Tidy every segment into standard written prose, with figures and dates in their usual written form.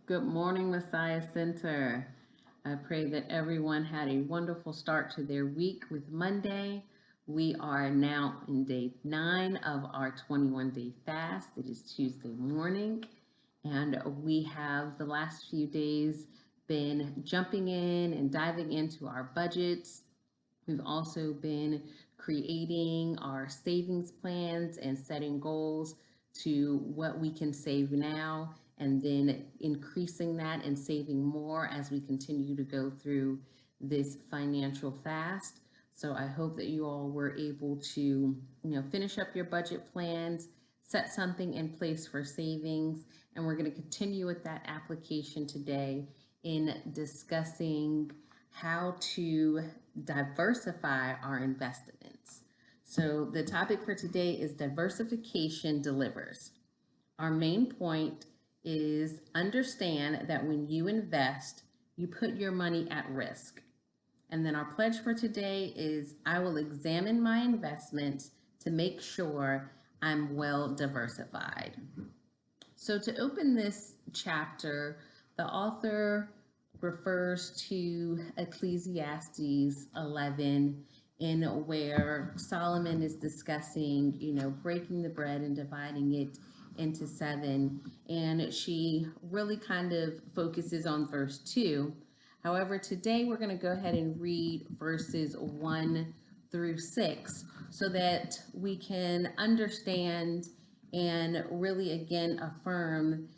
Good morning, Messiah Center. I pray that everyone had a wonderful start to their week with Monday. We are now in day 9 of our 21-day fast. It is Tuesday morning, and we have the last few days been jumping in and diving into our budgets. We've also been creating our savings plans and setting goals to what we can save now and then increasing that and saving more as we continue to go through this financial fast. So I hope that you all were able to, finish up your budget plans, set something in place for savings, and we're going to continue with that application today in discussing how to diversify our investments. So the topic for today is diversification delivers. Our main point is understand that when you invest, you put your money at risk. And then our pledge for today is I will examine my investments to make sure I'm well diversified. So to open this chapter, the author refers to Ecclesiastes 11, in where Solomon is discussing, breaking the bread and dividing it into 7. And she really kind of focuses on verse 2. However, today we're going to go ahead and read verses 1 through 6 so that we can understand and really again affirm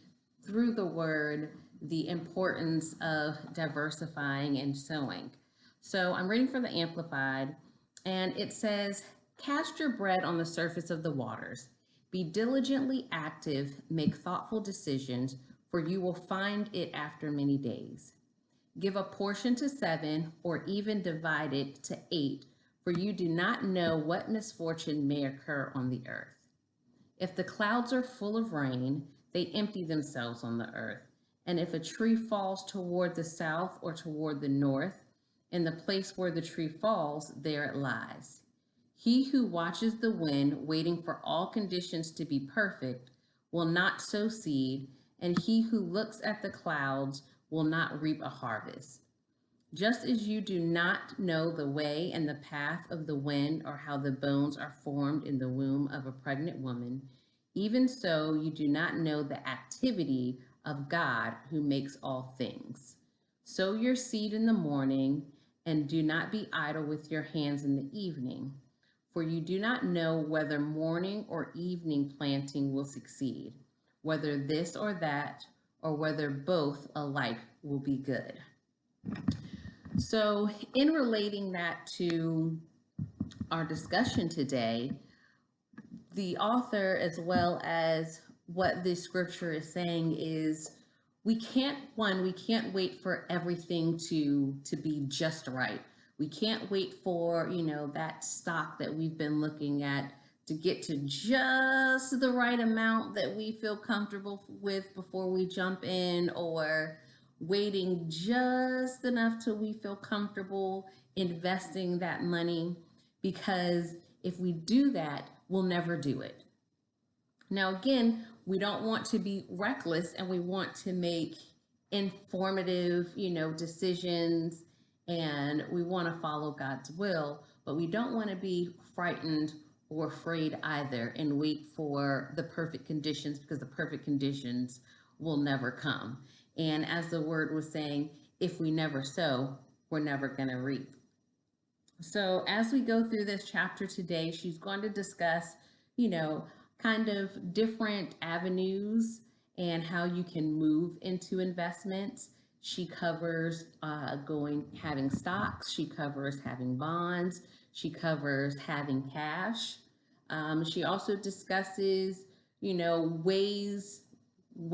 through the word the importance of diversifying and sowing. So I'm reading from the Amplified, and it says, "Cast your bread on the surface of the waters. Be diligently active, make thoughtful decisions, for you will find it after many days. Give a portion to 7, or even divide it to 8, for you do not know what misfortune may occur on the earth. If the clouds are full of rain, they empty themselves on the earth. And if a tree falls toward the south or toward the north, in the place where the tree falls, there it lies. He who watches the wind, waiting for all conditions to be perfect, will not sow seed, and he who looks at the clouds will not reap a harvest. Just as you do not know the way and the path of the wind, or how the bones are formed in the womb of a pregnant woman, even so you do not know the activity of God who makes all things. Sow your seed in the morning, and do not be idle with your hands in the evening, for you do not know whether morning or evening planting will succeed, whether this or that, or whether both alike will be good." So, in relating that to our discussion today, the author, as well as what this scripture is saying, is we can't wait for everything to be just right. We can't wait for, that stock that we've been looking at to get to just the right amount that we feel comfortable with before we jump in, or waiting just enough till we feel comfortable investing that money, because if we do that, we'll never do it. Now, again, we don't want to be reckless, and we want to make informative, decisions, and we want to follow God's will, but we don't want to be frightened or afraid either and wait for the perfect conditions, because the perfect conditions will never come. And as the word was saying, if we never sow, we're never going to reap. So as we go through this chapter today, she's going to discuss, kind of different avenues and how you can move into investments. She covers having stocks. She covers having bonds. She covers having cash. She also discusses, ways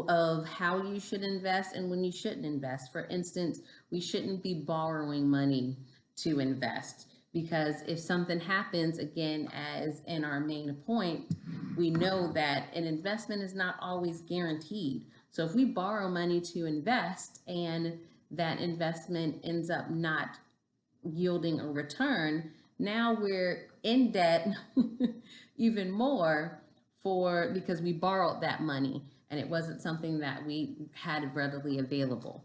of how you should invest and when you shouldn't invest. For instance, we shouldn't be borrowing money to invest, because if something happens, again, as in our main point, we know that an investment is not always guaranteed. So if we borrow money to invest and that investment ends up not yielding a return, now we're in debt even more because we borrowed that money. and it wasn't something that we had readily available.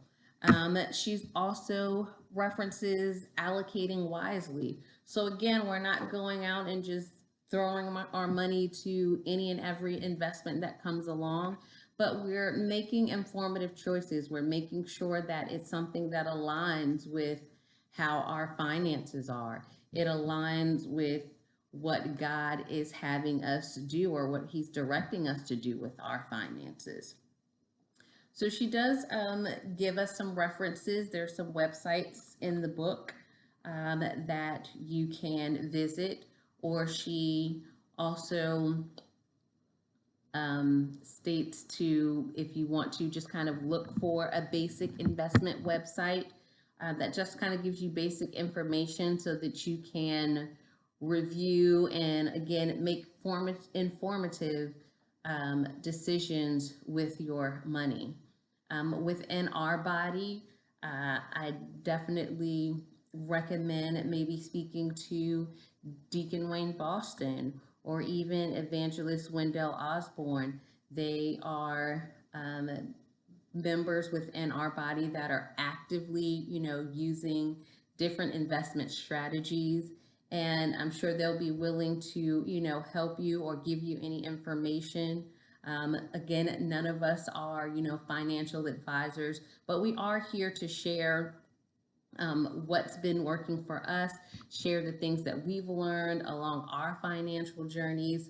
She's also references allocating wisely. So again, we're not going out and just throwing our money to any and every investment that comes along, but we're making informative choices. We're making sure that it's something that aligns with how our finances are. It aligns with what God is having us do or what He's directing us to do with our finances. So she does give us some references. There's some websites in the book that you can visit, or she also states to, if you want to just kind of look for a basic investment website that just kind of gives you basic information so that you can review and again make informative decisions with your money. Within Our Body, I definitely recommend maybe speaking to Deacon Wayne Boston or even Evangelist Wendell Osborne. They are members within Our Body that are actively, using different investment strategies. And I'm sure they'll be willing to, help you or give you any information. Again, none of us are, financial advisors, but we are here to share what's been working for us, share the things that we've learned along our financial journeys.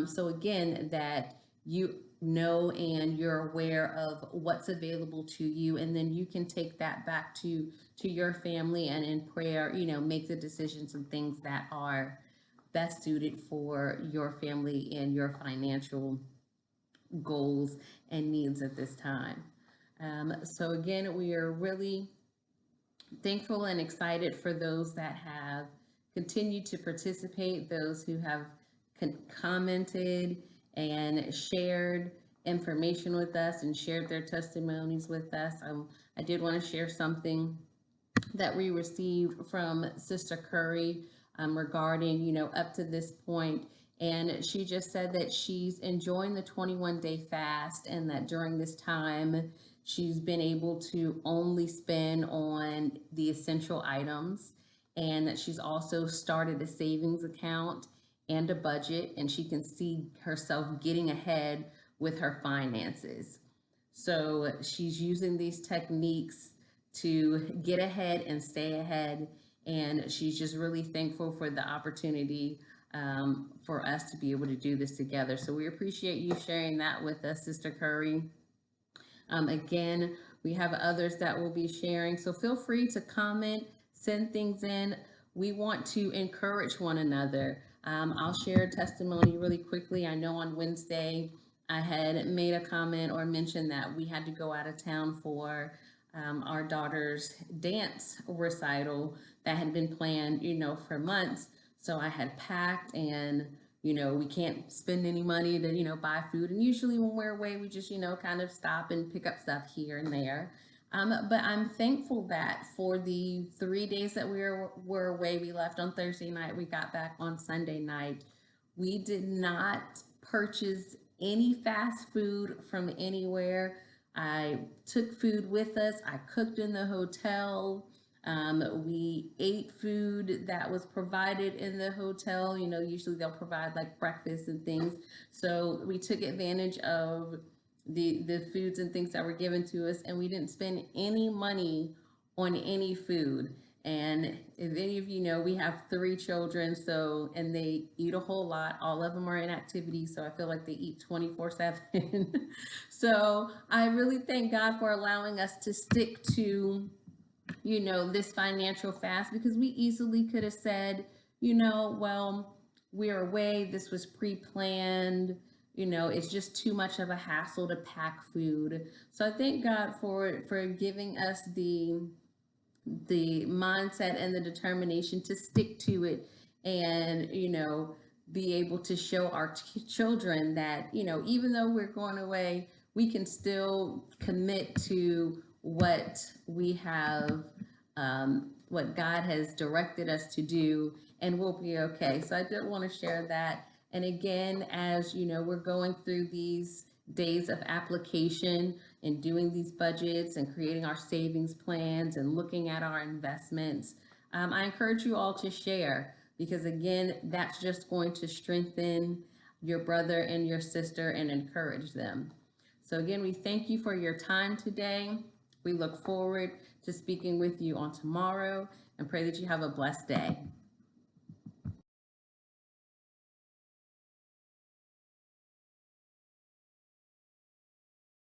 So again, that you know and you're aware of what's available to you, and then you can take that back to your family and in prayer, make the decisions and things that are best suited for your family and your financial goals and needs at this time. So again, we are really thankful and excited for those that have continued to participate, those who have commented and shared information with us and shared their testimonies with us. I did want to share something that we received from Sister Curry regarding, up to this point. And she just said that she's enjoying the 21-day fast and that during this time, she's been able to only spend on the essential items, and that she's also started a savings account and a budget, and she can see herself getting ahead with her finances. So she's using these techniques to get ahead and stay ahead, and she's just really thankful for the opportunity for us to be able to do this together. So we appreciate you sharing that with us, Sister Curry. Again, we have others that will be sharing, so feel free to comment, send things in. We want to encourage one another. I'll share a testimony really quickly. I know on Wednesday I had made a comment or mentioned that we had to go out of town for our daughter's dance recital that had been planned, for months. So I had packed, and we can't spend any money to, buy food. And usually when we're away, we just, kind of stop and pick up stuff here and there. But I'm thankful that for the 3 days that we were away, we left on Thursday night, we got back on Sunday night. We did not purchase any fast food from anywhere. I took food with us. I cooked in the hotel. We ate food that was provided in the hotel. Usually they'll provide like breakfast and things. So we took advantage of the foods and things that were given to us, and we didn't spend any money on any food. And if any of you know, we have 3 children, and they eat a whole lot. All of them are in activity, so I feel like they eat 24/7. So I really thank God for allowing us to stick to, this financial fast, because we easily could have said, well, we're away, this was pre-planned, it's just too much of a hassle to pack food. So I thank God for giving us the mindset and the determination to stick to it, and be able to show our children that even though we're going away, we can still commit to what we have, what God has directed us to do, and we'll be okay. So I did want to share that. And again, as we're going through these days of application and doing these budgets and creating our savings plans and looking at our investments. I encourage you all to share because, again, that's just going to strengthen your brother and your sister and encourage them. So, again, we thank you for your time today. We look forward to speaking with you on tomorrow and pray that you have a blessed day.